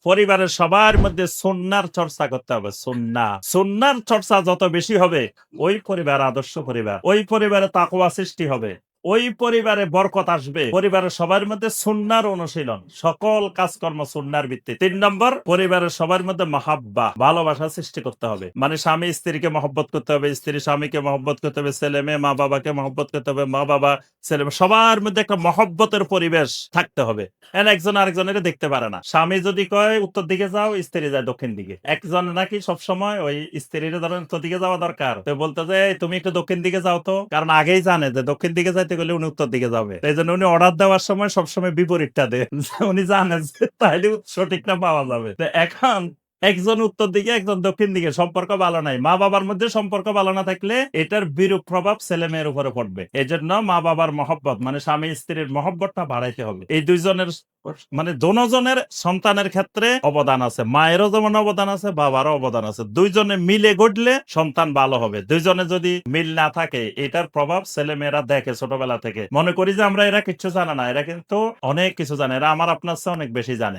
পরিবারের সবার মধ্যে সুন্নাহর চর্চা করতে হবে। সুন্নাহর চর্চা যত বেশি হবে, ওই পরিবার আদর্শ পরিবার। ওই পরিবারে তাকওয়া সৃষ্টি হবে। ওই পরিবারে বরকত আসবে। পরিবারের সবার মধ্যে সুন্নাহর অনুশীলন, সকল কাজকর্ম সুন্নাহর ভিত্তিতে। ৩ নম্বর, পরিবারের সবার মধ্যে মাহাব্বা, ভালোবাসা সৃষ্টি করতে হবে। মানে স্বামী স্ত্রীকে মহব্বত করতে হবে, স্ত্রী স্বামীকে মহব্বত করতে হবে, ছেলে মেয়ে মা বাবাকে মহব্বত করতে হবে, মা বাবা ছেলে মেয়ে, সবার মধ্যে একটা মহব্বতের পরিবেশ থাকতে হবে। একজন আরেকজনের দেখতে পারে না। স্বামী যদি কয় উত্তর দিকে যাও, স্ত্রী যায় দক্ষিণ দিকে। একজন নাকি সবসময় ওই স্ত্রীর ধরেন উত্তর দিকে যাওয়া দরকার, তো বলতে যে তুমি একটু দক্ষিণ দিকে যাও তো, কারণ আগেই জানে যে দক্ষিণ দিকে যাইতে গেলে উনি উত্তর দিকে যাবে। এই জন্য উনি অর্ডার দেওয়ার সময় সবসময় বিপরীতটা দেন। উনি জানেন যে তাহলে সঠিকটা পাওয়া যাবে। তো এখন একজন উত্তর দিকে একজন দক্ষিণ দিকে, সম্পর্ক ভালো নাই। মা বাবার মধ্যে সম্পর্ক ভালো না থাকলে এটার বিরূপ প্রভাব ছেলে মেয়ের উপরে পড়বে। এই জন্য মা বাবার মহব্বত, মানে স্বামী স্ত্রীর মহব্বতটা বাড়াইতে হবে। এই দুইজনের মানে দোনোজনের সন্তানের ক্ষেত্রে অবদান আছে। মায়েরও যেমন অবদান আছে, বাবারও অবদান আছে। দুইজনে মিলে গড়লে সন্তান ভালো হবে। দুইজনে যদি মিল না থাকে, এটার প্রভাব ছেলে মেয়েরা দেখে ছোটবেলা থেকে। মনে করি যে আমরা এরা কিছু জানে না, এরা কিন্তু অনেক কিছু জানে। এরা আমার আপনার চেয়ে অনেক বেশি জানে।